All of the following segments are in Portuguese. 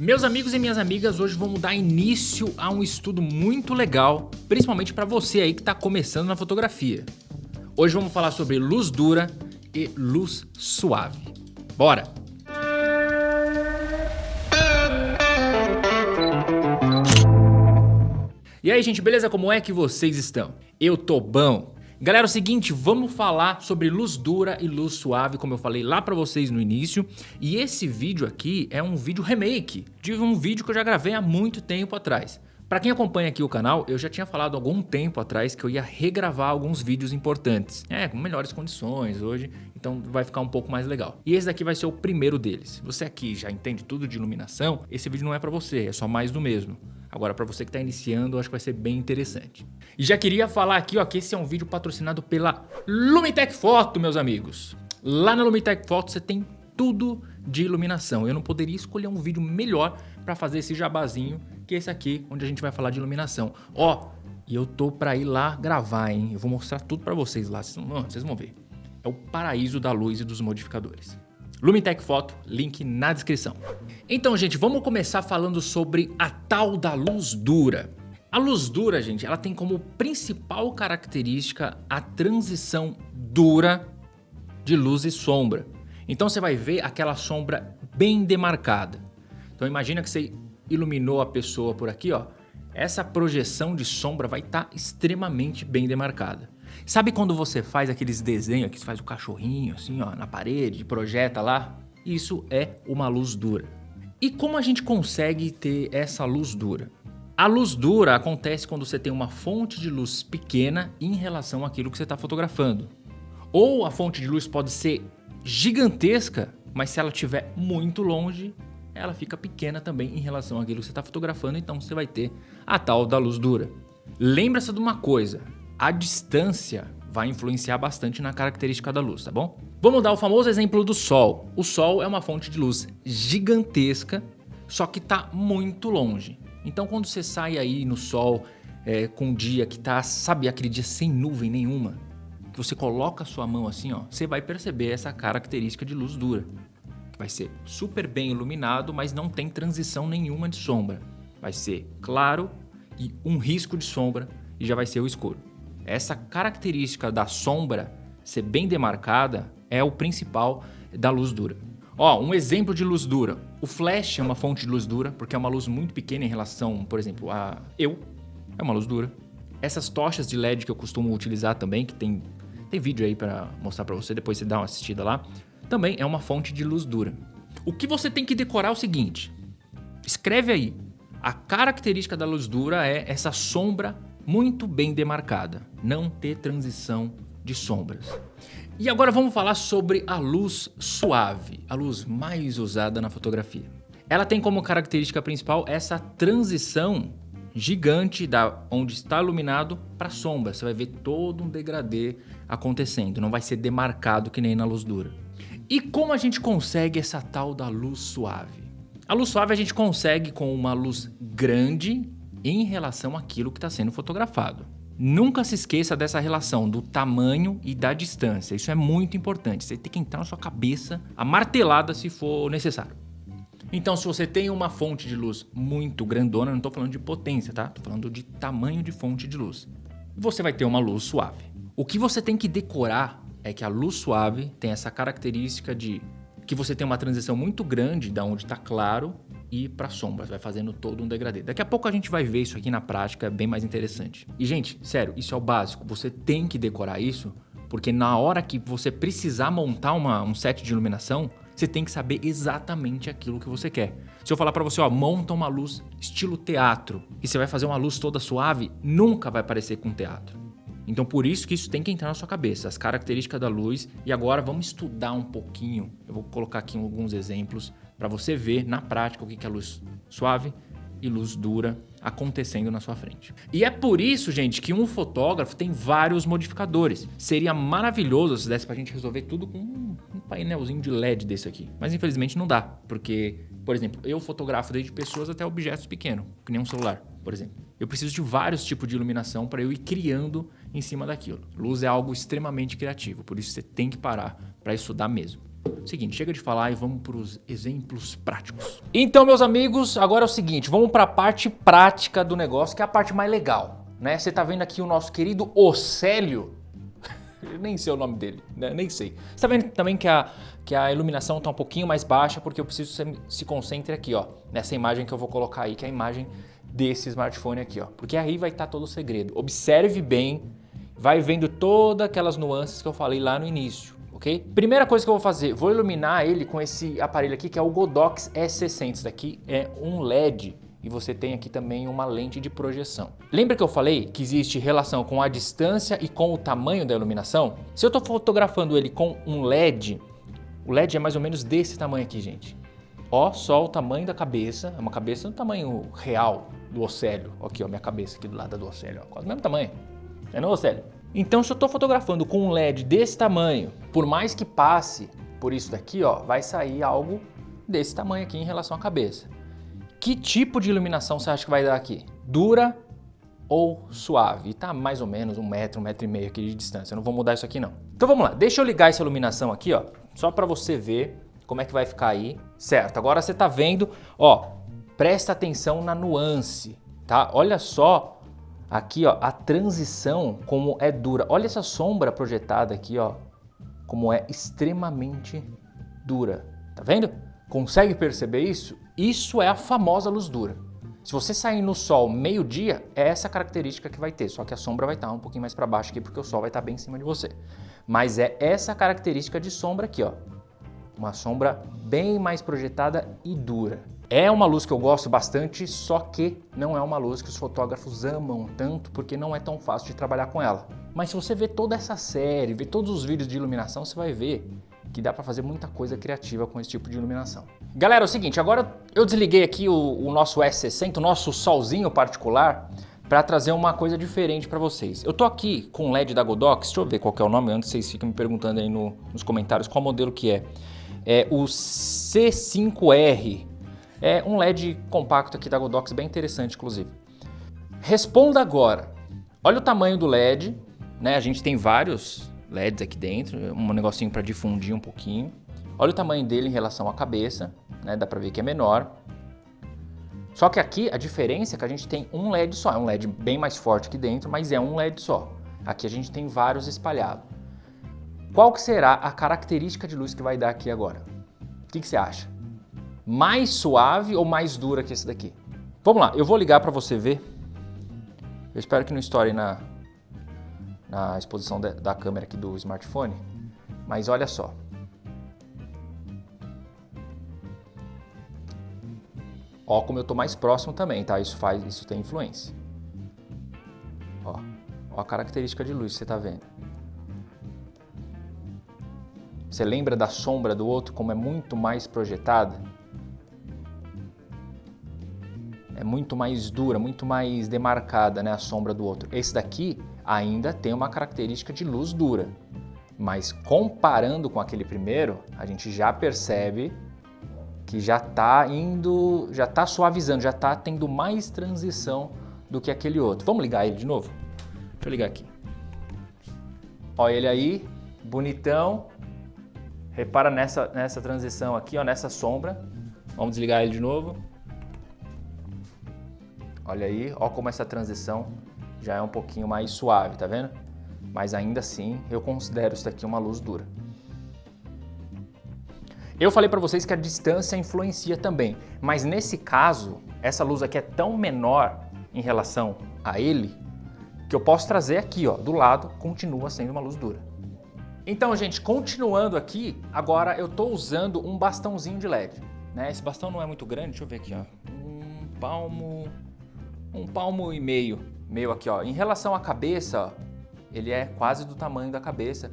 Meus amigos e minhas amigas, hoje vamos dar início a um estudo muito legal, principalmente para você aí que está começando na fotografia. Hoje vamos falar sobre luz dura e luz suave. Bora! E aí, gente, beleza? Como é que vocês estão? Eu tô bom. Galera, é o seguinte, vamos falar sobre luz dura e luz suave, como eu falei lá pra vocês no início. E esse vídeo aqui é um vídeo remake de um vídeo que eu já gravei há muito tempo atrás. Pra quem acompanha aqui o canal, eu já tinha falado há algum tempo atrás que eu ia regravar alguns vídeos importantes. Com melhores condições hoje, então vai ficar um pouco mais legal. E esse daqui vai ser o primeiro deles. Se você aqui já entende tudo de iluminação, esse vídeo não é pra você, é só mais do mesmo. Agora, para você que está iniciando, eu acho que vai ser bem interessante. E já queria falar aqui, ó, que esse é um vídeo patrocinado pela Lumitec Photo, meus amigos. Lá na Lumitec Photo você tem tudo de iluminação. Eu não poderia escolher um vídeo melhor para fazer esse jabazinho que esse aqui, onde a gente vai falar de iluminação. Ó, e eu tô para ir lá gravar, hein? Eu vou mostrar tudo para vocês lá, vocês vão ver. É o paraíso da luz e dos modificadores. Lumitec Photo, link na descrição. Então, gente, vamos começar falando sobre a tal da luz dura. A luz dura, gente, ela tem como principal característica a transição dura de luz e sombra. Então você vai ver aquela sombra bem demarcada. Então imagina que você iluminou a pessoa por aqui, ó. Essa projeção de sombra vai estar extremamente bem demarcada. Sabe quando você faz aqueles desenhos que você faz o cachorrinho assim, ó, na parede, projeta lá? Isso é uma luz dura. E como a gente consegue ter essa luz dura? A luz dura acontece quando você tem uma fonte de luz pequena em relação àquilo que você está fotografando. Ou a fonte de luz pode ser gigantesca, mas se ela estiver muito longe, ela fica pequena também em relação àquilo que você está fotografando, então você vai ter a tal da luz dura. Lembra-se de uma coisa. A distância vai influenciar bastante na característica da luz, tá bom? Vamos dar o famoso exemplo do Sol. O Sol é uma fonte de luz gigantesca, só que está muito longe. Então quando você sai aí no Sol com um dia que tá, sabe, aquele dia sem nuvem nenhuma, que você coloca a sua mão assim, ó, você vai perceber essa característica de luz dura. Vai ser super bem iluminado, mas não tem transição nenhuma de sombra. Vai ser claro e um risco de sombra e já vai ser o escuro. Essa característica da sombra ser bem demarcada é o principal da luz dura. Ó, um exemplo de luz dura. O flash é uma fonte de luz dura, porque é uma luz muito pequena em relação, por exemplo, a é uma luz dura. Essas tochas de LED que eu costumo utilizar também, que tem vídeo aí para mostrar para você, depois você dá uma assistida lá, também é uma fonte de luz dura. O que você tem que decorar é o seguinte, escreve aí, a característica da luz dura é essa sombra muito bem demarcada, não ter transição de sombras. E agora vamos falar sobre a luz suave, a luz mais usada na fotografia. Ela tem como característica principal essa transição gigante da onde está iluminado para a sombra. Você vai ver todo um degradê acontecendo, não vai ser demarcado que nem na luz dura. E como a gente consegue essa tal da luz suave? A luz suave a gente consegue com uma luz grande em relação àquilo que está sendo fotografado. Nunca se esqueça dessa relação do tamanho e da distância. Isso é muito importante. Você tem que entrar na sua cabeça, a martelada se for necessário. Então, se você tem uma fonte de luz muito grandona, não estou falando de potência, tá? Estou falando de tamanho de fonte de luz. Você vai ter uma luz suave. O que você tem que decorar é que a luz suave tem essa característica de que você tem uma transição muito grande da onde está claro e para sombras, vai fazendo todo um degradê. Daqui a pouco a gente vai ver isso aqui na prática, é bem mais interessante. E gente, sério, isso é o básico, você tem que decorar isso, porque na hora que você precisar montar um set de iluminação, você tem que saber exatamente aquilo que você quer. Se eu falar para você, ó, monta uma luz estilo teatro, e você vai fazer uma luz toda suave, nunca vai parecer com teatro. Então por isso que isso tem que entrar na sua cabeça, as características da luz. E agora vamos estudar um pouquinho, eu vou colocar aqui alguns exemplos para você ver na prática o que é luz suave e luz dura acontecendo na sua frente. E é por isso, gente, que um fotógrafo tem vários modificadores. Seria maravilhoso se desse pra gente resolver tudo com um painelzinho de LED desse aqui. Mas infelizmente não dá, porque, por exemplo, eu fotografo desde pessoas até objetos pequenos, que nem um celular, por exemplo. Eu preciso de vários tipos de iluminação para eu ir criando em cima daquilo. Luz é algo extremamente criativo, por isso você tem que parar para estudar mesmo. Seguinte, chega de falar e vamos para os exemplos práticos. Então, meus amigos, agora é o seguinte, vamos para a parte prática do negócio, que é a parte mais legal, né? Você tá vendo aqui o nosso querido Océlio. Eu nem sei o nome dele, né? Nem sei. Você tá vendo também que a iluminação tá um pouquinho mais baixa, porque eu preciso que você se concentre aqui, ó, nessa imagem que eu vou colocar aí, que é a imagem desse smartphone aqui, ó. Porque aí vai estar todo o segredo. Observe bem, vai vendo todas aquelas nuances que eu falei lá no início. Okay? Primeira coisa que eu vou fazer, vou iluminar ele com esse aparelho aqui que é o Godox S60. Isso daqui é um LED e você tem aqui também uma lente de projeção. Lembra que eu falei que existe relação com a distância e com o tamanho da iluminação? Se eu estou fotografando ele com um LED, o LED é mais ou menos desse tamanho aqui, gente. Ó, só o tamanho da cabeça, é uma cabeça do tamanho real do Océlio. Aqui, ó, minha cabeça aqui do lado do Océlio, ó, quase o mesmo tamanho. É não, Océlio? Então, se eu estou fotografando com um LED desse tamanho, por mais que passe por isso daqui, ó, vai sair algo desse tamanho aqui em relação à cabeça. Que tipo de iluminação você acha que vai dar aqui? Dura ou suave? E tá mais ou menos 1 metro, 1,5 metro aqui de distância. Eu não vou mudar isso aqui não. Então vamos lá, deixa eu ligar essa iluminação aqui, ó, só para você ver como é que vai ficar aí. Certo, agora você tá vendo, ó, presta atenção na nuance, tá? Olha só. Aqui, ó, a transição como é dura. Olha essa sombra projetada aqui, ó, como é extremamente dura. Tá vendo? Consegue perceber isso? Isso é a famosa luz dura. Se você sair no sol meio-dia, é essa característica que vai ter, só que a sombra vai estar um pouquinho mais para baixo aqui porque o sol vai estar bem em cima de você. Mas é essa característica de sombra aqui, ó. Uma sombra bem mais projetada e dura. É uma luz que eu gosto bastante, só que não é uma luz que os fotógrafos amam tanto, porque não é tão fácil de trabalhar com ela. Mas se você ver toda essa série, ver todos os vídeos de iluminação, você vai ver que dá para fazer muita coisa criativa com esse tipo de iluminação. Galera, é o seguinte, agora eu desliguei aqui o nosso S60, o nosso solzinho particular, para trazer uma coisa diferente para vocês. Eu tô aqui com o LED da Godox, deixa eu ver qual que é o nome, antes vocês ficam me perguntando aí nos comentários qual modelo que é. É o C5R. É um LED compacto aqui da Godox, bem interessante, inclusive. Responda agora. Olha o tamanho do LED, né? A gente tem vários LEDs aqui dentro, um negocinho para difundir um pouquinho. Olha o tamanho dele em relação à cabeça, né? Dá para ver que é menor. Só que aqui a diferença é que a gente tem um LED só. É um LED bem mais forte aqui dentro, mas é um LED só. Aqui a gente tem vários espalhados. Qual que será a característica de luz que vai dar aqui agora? O que você acha? Mais suave ou mais dura que esse daqui? Vamos lá, eu vou ligar para você ver. Eu espero que não estoure na exposição da câmera aqui do smartphone. Mas olha só. Ó como eu tô mais próximo também, tá? Isso tem influência. Ó a característica de luz que você tá vendo. Você lembra da sombra do outro como é muito mais projetada? É muito mais dura, muito mais demarcada, né, a sombra do outro. Esse daqui ainda tem uma característica de luz dura, mas comparando com aquele primeiro, a gente já percebe que já está suavizando, já está tendo mais transição do que aquele outro. Vamos ligar ele de novo? Deixa eu ligar aqui. Olha ele aí, bonitão. Repara nessa transição aqui, ó, nessa sombra. Vamos desligar ele de novo. Olha aí, ó como essa transição já é um pouquinho mais suave, tá vendo? Mas ainda assim, eu considero isso aqui uma luz dura. Eu falei para vocês que a distância influencia também, mas nesse caso, essa luz aqui é tão menor em relação a ele, que eu posso trazer aqui, ó, do lado, continua sendo uma luz dura. Então, gente, continuando aqui, agora eu tô usando um bastãozinho de LED, né? Esse bastão não é muito grande, deixa eu ver aqui, ó. Um palmo e meio aqui, ó. Em relação à cabeça, ó, ele é quase do tamanho da cabeça.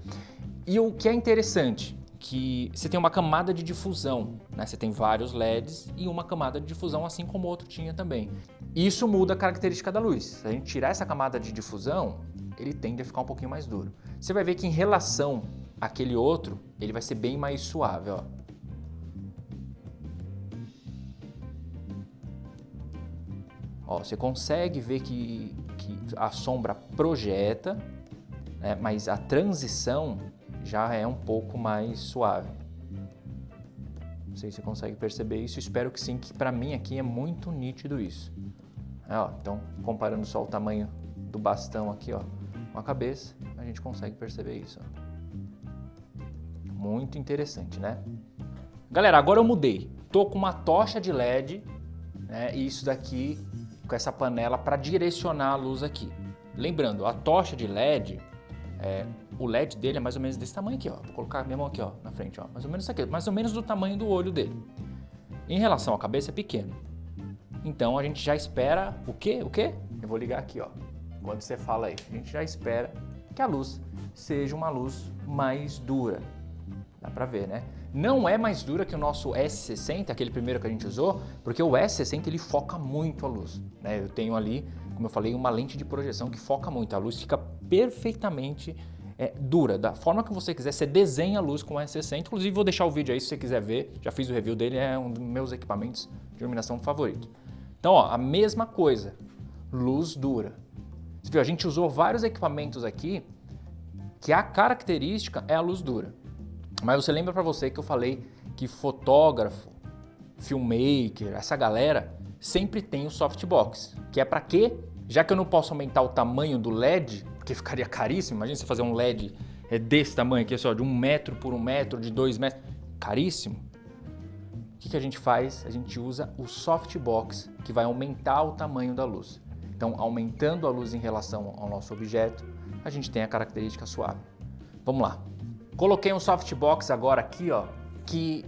E o que é interessante, que você tem uma camada de difusão, né? Você tem vários LEDs e uma camada de difusão, assim como o outro tinha também. Isso muda a característica da luz. Se a gente tirar essa camada de difusão, ele tende a ficar um pouquinho mais duro. Você vai ver que em relação àquele outro, ele vai ser bem mais suave, ó. Ó, você consegue ver que a sombra projeta, né, mas a transição já é um pouco mais suave. Não sei se você consegue perceber isso, espero que sim, que para mim aqui é muito nítido isso. Então, comparando só o tamanho do bastão aqui, ó, com a cabeça, a gente consegue perceber isso. Muito interessante, né? Galera, agora eu mudei. Tô com uma tocha de LED, né, e isso daqui com essa panela para direcionar a luz aqui. Lembrando, a tocha de LED, o LED dele é mais ou menos desse tamanho aqui, ó. Vou colocar a minha mão aqui, ó, na frente, ó. Mais ou menos isso aqui, mais ou menos do tamanho do olho dele. Em relação à cabeça é pequeno. Então a gente já espera o quê? O quê? Eu vou ligar aqui, ó. Quando você fala aí, a gente já espera que a luz seja uma luz mais dura. Dá pra ver, né? Não é mais dura que o nosso S60, aquele primeiro que a gente usou, porque o S60 ele foca muito a luz, né? Eu tenho ali, como eu falei, uma lente de projeção que foca muito. A luz fica perfeitamente dura. Da forma que você quiser, você desenha a luz com o S60. Inclusive vou deixar o vídeo aí se você quiser ver. Já fiz o review dele, é um dos meus equipamentos de iluminação favorito. Então, ó, a mesma coisa, luz dura. Você viu, a gente usou vários equipamentos aqui que a característica é a luz dura. Mas você lembra para você que eu falei que fotógrafo, filmmaker, essa galera sempre tem o softbox, que é para quê? Já que eu não posso aumentar o tamanho do LED, porque ficaria caríssimo, imagina você fazer um LED desse tamanho aqui, só de 1 metro por 1 metro, de 2 metros, caríssimo. O que a gente faz? A gente usa o softbox, que vai aumentar o tamanho da luz. Então, aumentando a luz em relação ao nosso objeto, a gente tem a característica suave. Vamos lá. Coloquei um softbox agora aqui, ó, que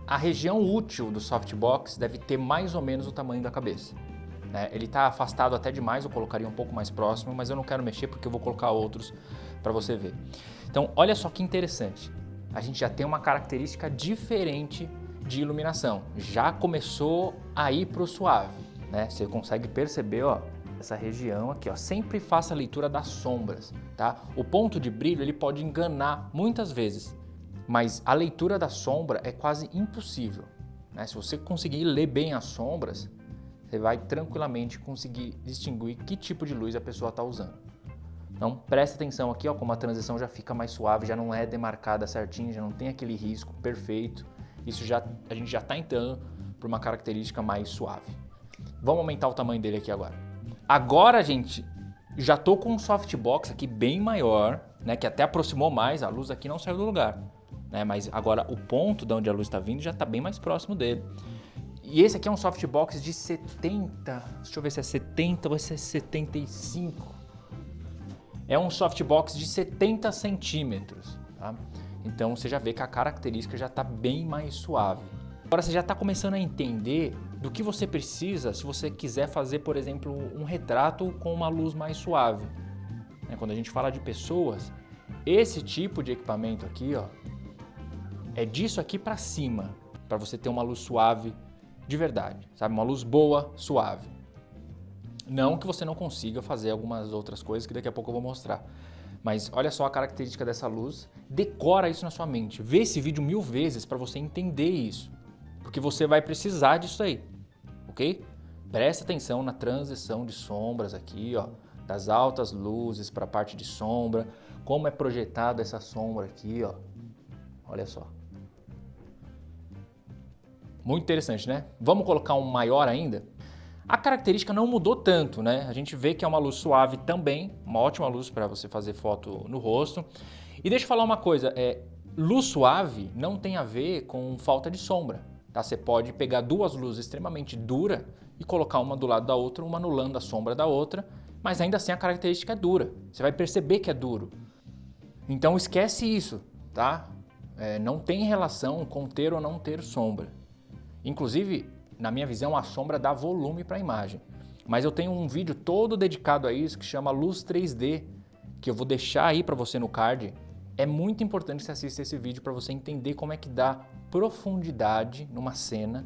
a região útil do softbox deve ter mais ou menos o tamanho da cabeça. Né? Ele está afastado até demais, eu colocaria um pouco mais próximo, mas eu não quero mexer porque eu vou colocar outros para você ver. Então, olha só que interessante. A gente já tem uma característica diferente de iluminação. Já começou a ir para o suave. Né? Você consegue perceber, ó, essa região aqui, ó. Sempre faça a leitura das sombras, tá? O ponto de brilho ele pode enganar muitas vezes, mas a leitura da sombra é quase impossível, né? Se você conseguir ler bem as sombras, você vai tranquilamente conseguir distinguir que tipo de luz a pessoa está usando. Então preste atenção aqui, ó, como a transição já fica mais suave, já não é demarcada certinho, já não tem aquele risco perfeito. Isso a gente já está entrando para uma característica mais suave. Vamos aumentar o tamanho dele aqui agora. Agora, gente, já tô com um softbox aqui bem maior, né, que até aproximou mais, a luz aqui não saiu do lugar, né, mas agora o ponto de onde a luz está vindo já está bem mais próximo dele. E esse aqui é um softbox de 70, deixa eu ver se é 70 ou se é 75. É um softbox de 70 centímetros, tá? Então você já vê que a característica já está bem mais suave. Agora você já está começando a entender do que você precisa se você quiser fazer, por exemplo, um retrato com uma luz mais suave. Quando a gente fala de pessoas, esse tipo de equipamento aqui, ó, é disso aqui para cima, para você ter uma luz suave de verdade, sabe? Uma luz boa, suave. Não que você não consiga fazer algumas outras coisas que daqui a pouco eu vou mostrar. Mas olha só a característica dessa luz, decora isso na sua mente. Vê esse vídeo 1000 vezes para você entender isso. Porque você vai precisar disso aí, ok? Presta atenção na transição de sombras aqui, ó, das altas luzes para a parte de sombra, como é projetada essa sombra aqui, ó. Olha só. Muito interessante, né? Vamos colocar um maior ainda? A característica não mudou tanto, né? A gente vê que é uma luz suave também, uma ótima luz para você fazer foto no rosto. E deixa eu falar uma coisa, luz suave não tem a ver com falta de sombra. Tá? Você pode pegar duas luzes extremamente duras e colocar uma do lado da outra, uma anulando a sombra da outra, mas ainda assim a característica é dura. Você vai perceber que é duro. Então esquece isso, tá? Não tem relação com ter ou não ter sombra. Inclusive, na minha visão, a sombra dá volume para a imagem. Mas eu tenho um vídeo todo dedicado a isso que chama Luz 3D, que eu vou deixar aí para você no card. É muito importante que você assista esse vídeo para você entender como é que dá profundidade numa cena,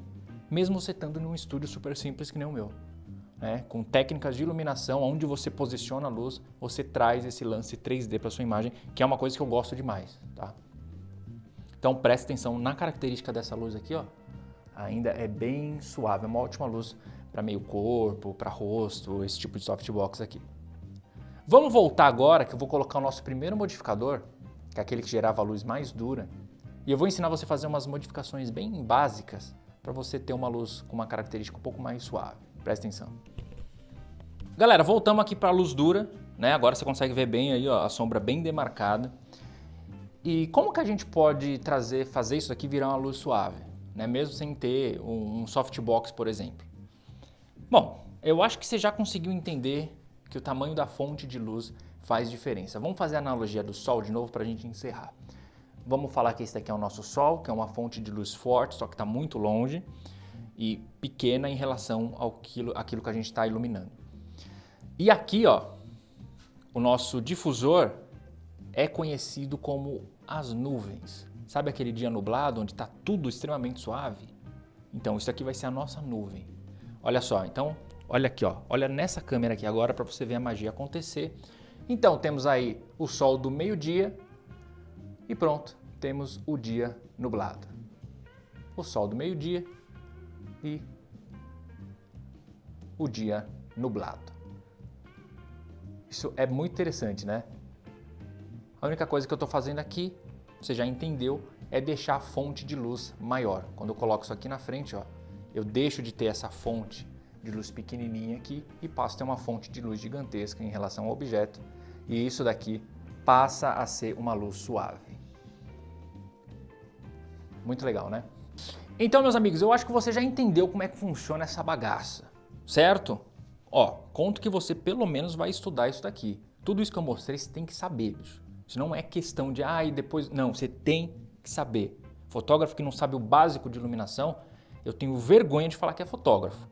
mesmo você estando num estúdio super simples que nem o meu. Né? Com técnicas de iluminação, onde você posiciona a luz, você traz esse lance 3D para sua imagem, que é uma coisa que eu gosto demais. Tá? Então preste atenção na característica dessa luz aqui, ó. Ainda é bem suave, é uma ótima luz para meio corpo, para rosto, esse tipo de softbox aqui. Vamos voltar agora que eu vou colocar o nosso primeiro modificador, que é aquele que gerava a luz mais dura, E eu vou ensinar você a fazer umas modificações bem básicas para você ter uma luz com uma característica um pouco mais suave. Presta atenção. Galera, voltamos aqui para a luz dura, né? Agora você consegue ver bem aí, ó, a sombra bem demarcada. E como que a gente pode fazer isso aqui virar uma luz suave, né? Mesmo sem ter um softbox, por exemplo? Bom, eu acho que você já conseguiu entender que o tamanho da fonte de luz faz diferença. Vamos fazer a analogia do sol de novo para a gente encerrar. Vamos falar que esse daqui é o nosso sol, que é uma fonte de luz forte, só que está muito longe e pequena em relação àquilo que a gente está iluminando. E aqui, ó, o nosso difusor é conhecido como as nuvens. Sabe aquele dia nublado onde está tudo extremamente suave? Então, isso aqui vai ser a nossa nuvem. Olha só, então, olha aqui, ó, olha nessa câmera aqui agora para você ver a magia acontecer. Então, temos aí o sol do meio-dia e pronto, temos o dia nublado. O sol do meio-dia e o dia nublado. Isso é muito interessante, né? A única coisa que eu estou fazendo aqui, você já entendeu, é deixar a fonte de luz maior. Quando eu coloco isso aqui na frente, ó, eu deixo de ter essa fonte de luz pequenininha aqui e passo a ter uma fonte de luz gigantesca em relação ao objeto. E isso daqui passa a ser uma luz suave. Muito legal, né? Então, meus amigos, eu acho que você já entendeu como é que funciona essa bagaça, certo? Ó, conto que você pelo menos vai estudar isso daqui. Tudo isso que eu mostrei, você tem que saber, bicho. Isso não é questão de, e depois... Não, você tem que saber. Fotógrafo que não sabe o básico de iluminação, eu tenho vergonha de falar que é fotógrafo.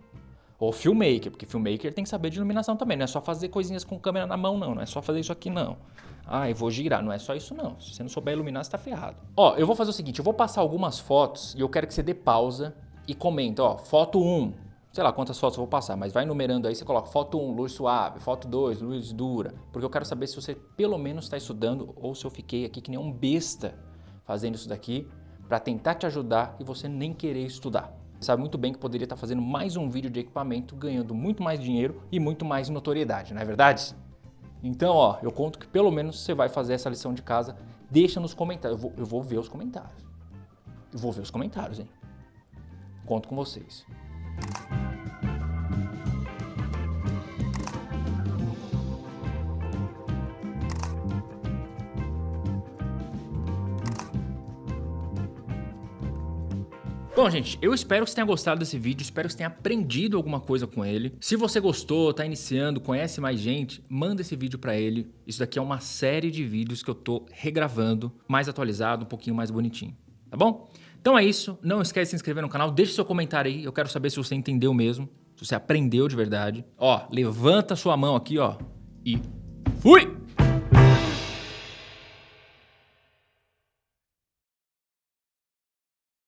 Ou filmmaker, porque filmmaker tem que saber de iluminação também. Não é só fazer coisinhas com câmera na mão, não. Não é só fazer isso aqui, não. Eu vou girar. Não é só isso, não. Se você não souber iluminar, você tá ferrado. Ó, eu vou fazer o seguinte. Eu vou passar algumas fotos e eu quero que você dê pausa e comenta. Ó, foto 1. Sei lá quantas fotos eu vou passar, mas vai numerando aí. Você coloca foto 1, luz suave. Foto 2, luz dura. Porque eu quero saber se você pelo menos está estudando ou se eu fiquei aqui que nem um besta fazendo isso daqui para tentar te ajudar e você nem querer estudar. Você sabe muito bem que poderia estar fazendo mais um vídeo de equipamento, ganhando muito mais dinheiro e muito mais notoriedade, não é verdade? Então, ó, eu conto que pelo menos você vai fazer essa lição de casa. Deixa nos comentários. Eu vou ver os comentários. Eu vou ver os comentários, hein? Conto com vocês. Bom, gente, eu espero que você tenha gostado desse vídeo, espero que você tenha aprendido alguma coisa com ele. Se você gostou, tá iniciando, conhece mais gente, manda esse vídeo pra ele. Isso daqui é uma série de vídeos que eu tô regravando, mais atualizado, um pouquinho mais bonitinho, tá bom? Então é isso, não esquece de se inscrever no canal, deixa seu comentário aí, eu quero saber se você entendeu mesmo, se você aprendeu de verdade. Ó, levanta sua mão aqui, ó, e fui!